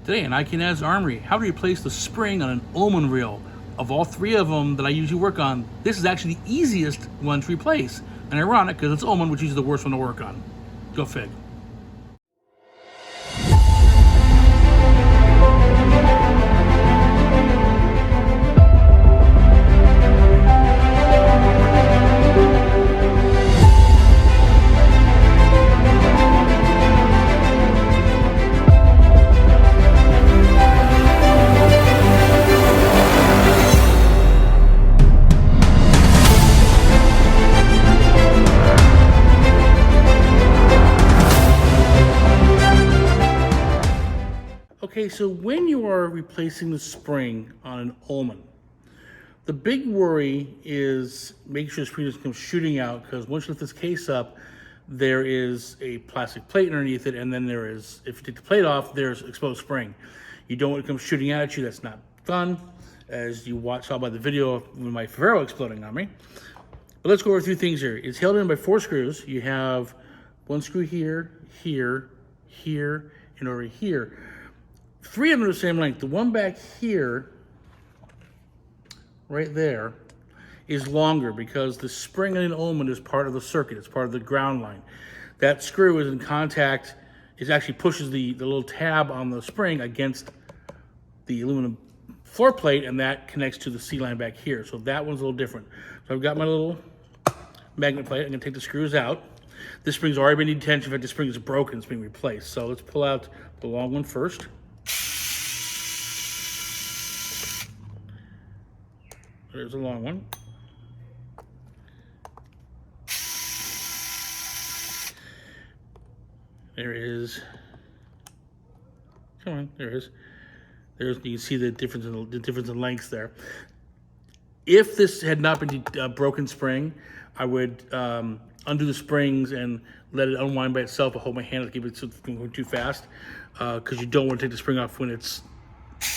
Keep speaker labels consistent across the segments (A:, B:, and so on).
A: Today in Haz Armory, how to replace the spring on an Uhlmann reel. Of all three of them that I usually work on, this is actually the easiest one to replace. And ironic, because it's Uhlmann, which is the worst one to work on. Go fig. Okay, so when you are replacing the spring on an Uhlmann, the big worry is making sure the spring doesn't come shooting out, because once you lift this case up, there is a plastic plate underneath it, and then there is, if you take the plate off, there's exposed spring. You don't want it to come shooting out at you. That's not fun, as you saw by the video of my Ferrero exploding on me. But let's go over a few things here. It's held in by 4 screws. You have one screw here, here, here, and over here. 3 of them are the same length. The one back here, right there, is longer because the spring on an Uhlmann is part of the circuit. It's part of the ground line. That screw is in contact, it actually pushes the little tab on the spring against the aluminum floor plate, and that connects to the C-line back here. So that one's a little different. So I've got my little magnet plate. I'm gonna take the screws out. This spring's already been detention. In fact, this spring is broken, it's being replaced. So let's pull out the long one first. There's a long one. There it is. Come on, there it is. There's, you can see the difference in lengths there. If this had not been a broken spring, I would undo the springs and let it unwind by itself. I hold my hand to keep it from going too fast, because you don't want to take the spring off when it's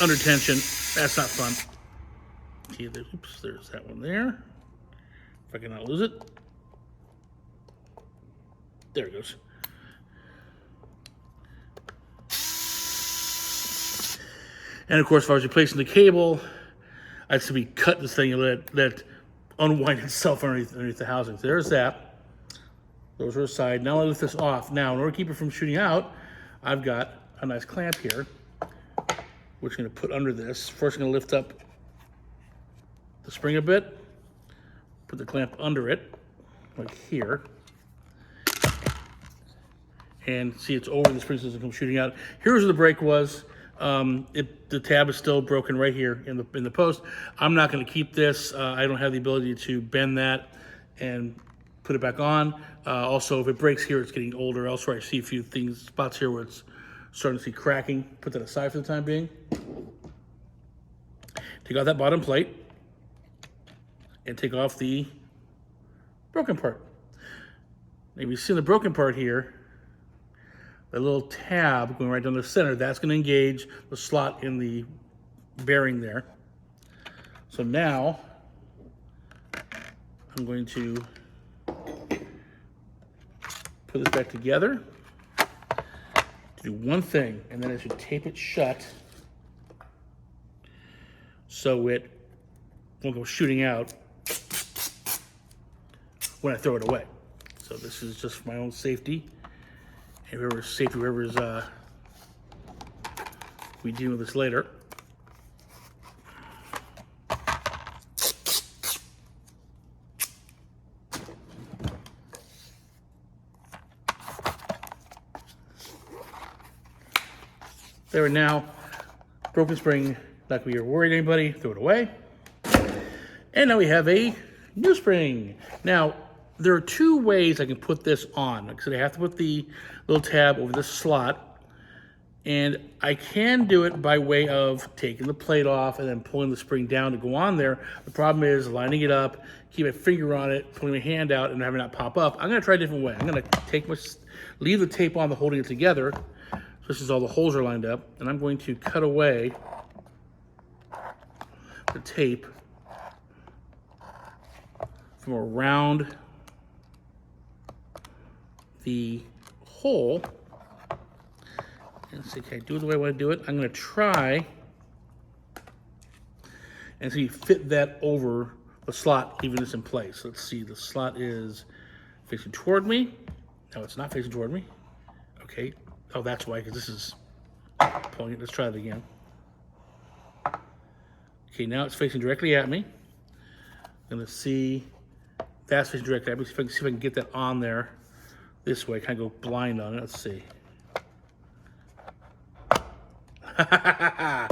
A: under tension. That's not fun. See, oops, there's that one there. If I cannot lose it. There it goes. And of course, if I was replacing the cable, I'd simply cut this thing and let it unwind itself underneath the housing. So there's that. Those are aside. Now I lift this off. Now, in order to keep it from shooting out, I've got a nice clamp here, which I'm going to put under this. First, I'm going to lift up the spring a bit, put the clamp under it, like here, and see it's over the spring so it doesn't come shooting out. Here's where the break was. The tab is still broken right here in the post. I'm not going to keep this. I don't have the ability to bend that and put it back on. Also, if it breaks here, it's getting older. Elsewhere, I see a few spots here where it's starting to see cracking. Put that aside for the time being. Take out that bottom plate and take off the broken part. Maybe you see the broken part here, the little tab going right down the center, that's going to engage the slot in the bearing there. So now I'm going to put this back together to do one thing, and then I should tape it shut so it won't go shooting out when I throw it away. So this is just for my own safety. And whoever's we deal with this later. There, now broken spring, not gonna be worried anybody, throw it away. And now we have a new spring. Now, there are 2 ways I can put this on. Like I said, I have to put the little tab over this slot, and I can do it by way of taking the plate off and then pulling the spring down to go on there. The problem is lining it up, keep my finger on it, pulling my hand out, and having it not pop up. I'm gonna try a different way. I'm gonna leave the tape on, holding it together. So this is all the holes are lined up, and I'm going to cut away the tape from around the hole And see, can I do it the way I want to do it? I'm going to try and see fit that over the slot, leaving this in place. Let's see, the slot is facing toward me. No, it's not facing toward me. Okay. Oh, that's why, because this is pulling it. Let's try it again. Okay, now it's facing directly at me. I'm going to see that's facing directly at me. See if I can get that on there this way. Kind of go blind on it. Let's see. That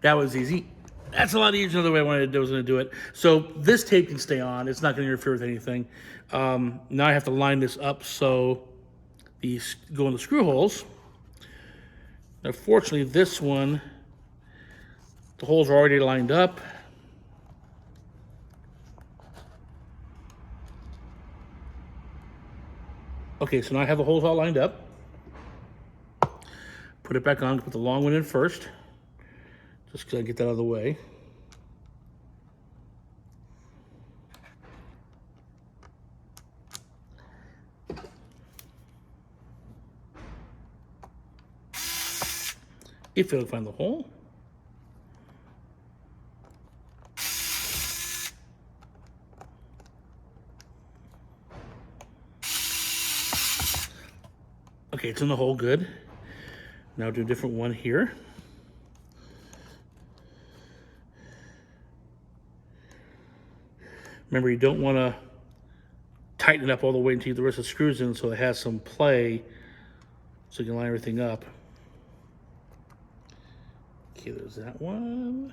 A: was easy. That's a lot easier than the way I was going to do it. So this tape can stay on. It's not going to interfere with anything. Now I have to line this up so these go in the screw holes. Now, fortunately, this one, the holes are already lined up. Okay, so now I have the holes all lined up. Put it back on, put the long one in first, just because I get that out of the way. If it'll find the hole. Okay, it's in the hole, good. Now do a different one here. Remember, you don't want to tighten it up all the way until you get the rest of the screws in so it has some play so you can line everything up. Okay, there's that one.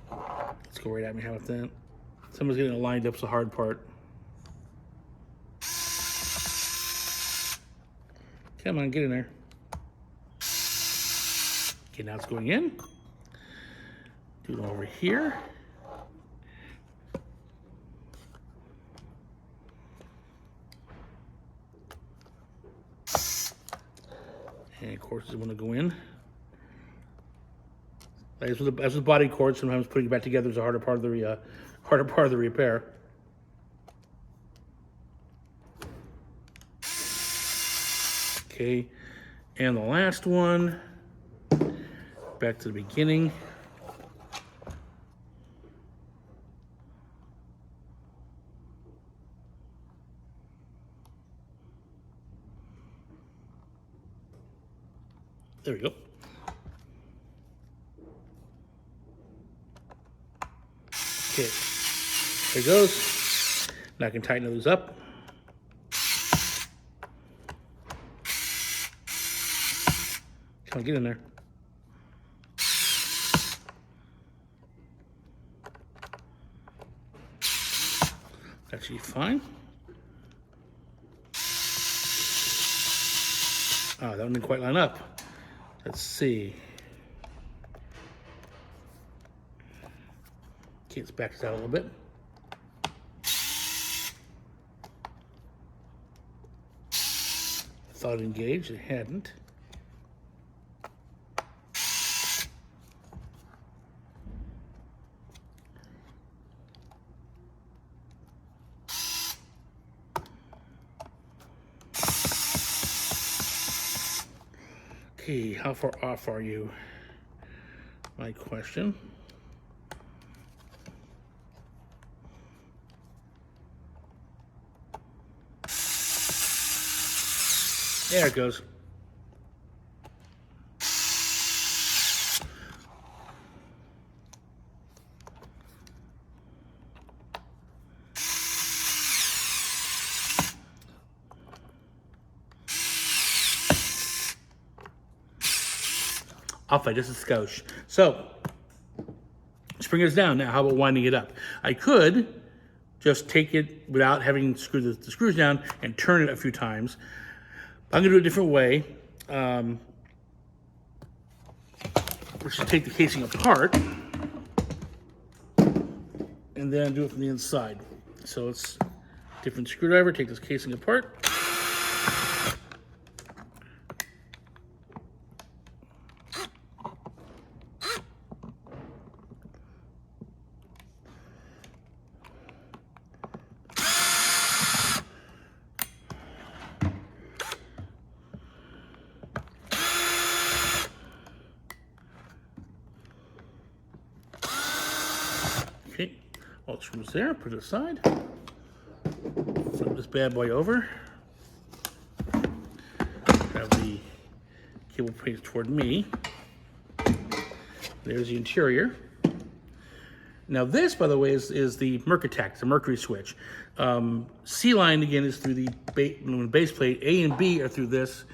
A: Let's go right at me. How about that? Someone's getting it lined up's the hard part. Come on, get in there. Okay, now it's going in. Do it over here. And of course, it's going to go in. As with body cord, sometimes putting it back together is a harder part of the repair. Okay, and the last one, back to the beginning. There we go. Okay, there it goes. Now I can tighten those up. Come on, get in there. That should be fine. Oh, that one didn't quite line up. Let's see. Okay, let's back this out a little bit. I thought it engaged, it hadn't. Okay, how far off are you? My question. There it goes. Off by just a skosh. So, spring is down. Now, how about winding it up? I could just take it without having screw the screws down and turn it a few times. I'm going to do it a different way. Let's just take the casing apart and then do it from the inside. So it's different screwdriver, take this casing apart. All the screws there, put it aside. Flip this bad boy over. Have the cable faced toward me. There's the interior. Now this, by the way, is the Mercatech, the mercury switch. C line, again, is through the base plate. A and B are through this,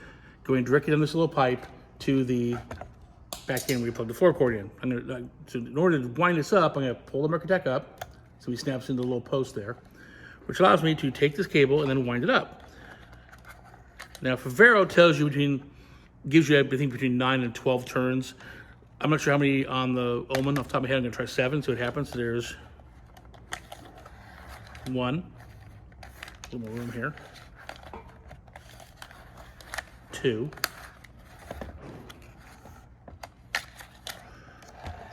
A: going directly down this little pipe to the back end where you plug the floor cord in. So in order to wind this up, I'm gonna pull the Mercatech up, so he snaps into the little post there, which allows me to take this cable and then wind it up. Now, Vero tells you gives you, I think, between 9 and 12 turns. I'm not sure how many on the Uhlmann. Off the top of my head, I'm gonna try 7, see what happens. There's 1, a little more room here. 2,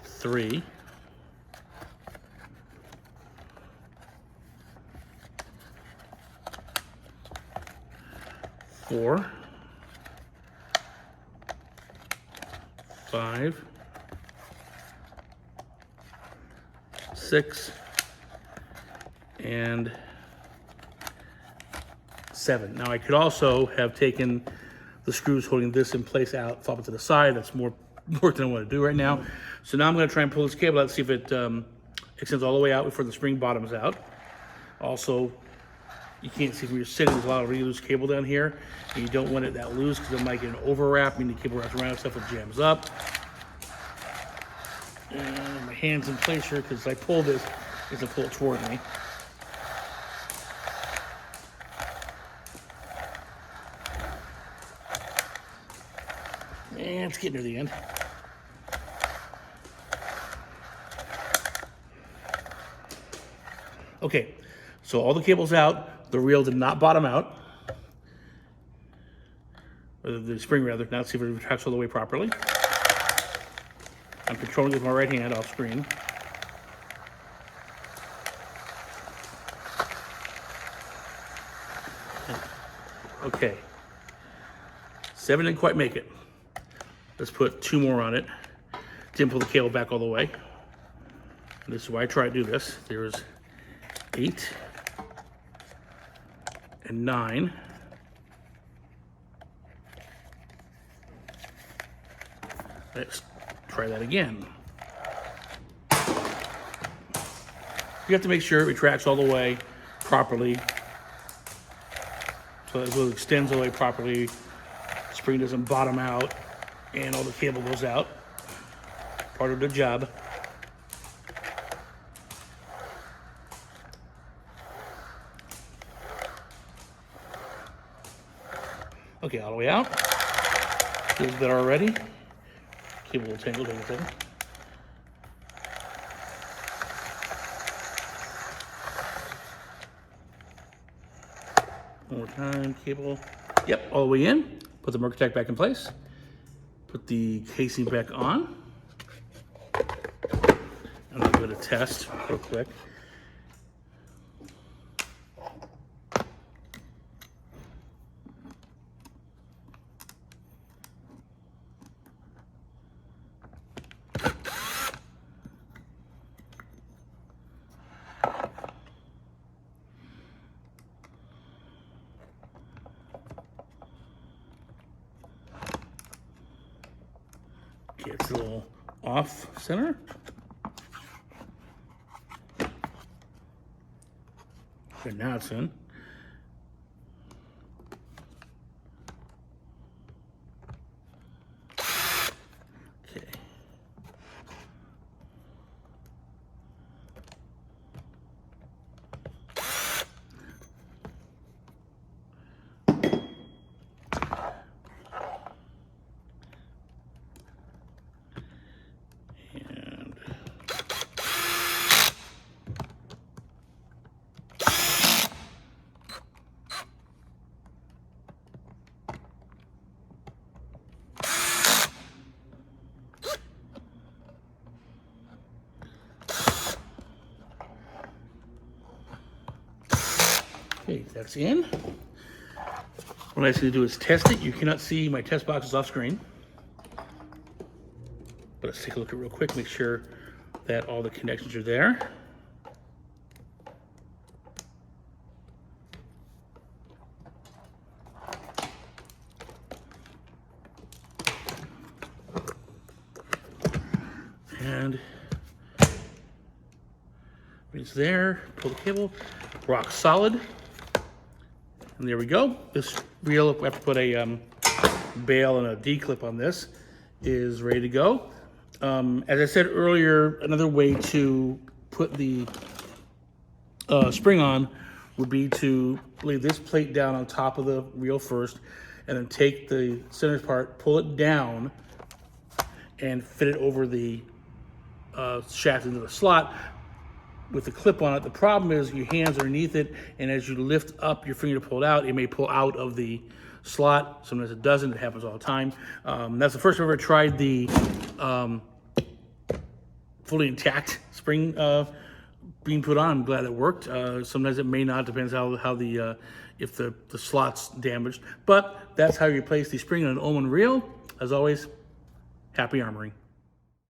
A: 3, 4, 5, 6, and 7. Now I could also have taken the screws holding this in place out, flop it to the side. That's more work than I want to do right now. So now I'm going to try and pull this cable out, see if it extends all the way out before the spring bottoms out. Also, you can't see where you're sitting. There's a lot of really loose cable down here, and you don't want it that loose because it might get an overwrap, meaning the cable wraps around stuff, it jams up. And my hand's in place here because I pull this, it's to pull it toward me. And it's getting near the end. Okay, so all the cables out. The reel did not bottom out. Or the spring rather. Now let's see if it retracts all the way properly. I'm controlling it with my right hand off screen. Okay. 7 didn't quite make it. Let's put 2 more on it. Didn't pull the cable back all the way. And this is why I try to do this. There's 8 and 9. Let's try that again. You have to make sure it retracts all the way properly. So it extends all the way properly. Spring doesn't bottom out and all the cable goes out. Part of the job. Okay, all the way out. Feels better already. Cable will tangle, take a second. One more time, cable. Yep, all the way in. Put the Mercatech back in place. Put the casing back on. I'm gonna go to test real quick. Okay, it's a little off center. Okay, now it's in. Okay. Okay, that's in. What I need to do is test it. You cannot see my test boxes off screen. But let's take a look at it real quick, make sure that all the connections are there. And it's there, pull the cable, rock solid. And there we go. This reel, we have to put a bail and a D-clip on this, is ready to go. As I said earlier, another way to put the spring on would be to lay this plate down on top of the reel first, and then take the center part, pull it down, and fit it over the shaft into the slot with the clip on it. The problem is your hands are underneath it, and as you lift up your finger to pull it out, it may pull out of the slot. Sometimes it doesn't. It happens all the time. That's the first time I've ever tried the fully intact spring being put on. I'm glad it worked. Sometimes it may not. Depends how the if the slot's damaged. But that's how you replace the spring on an Uhlmann reel. As always, happy armoring.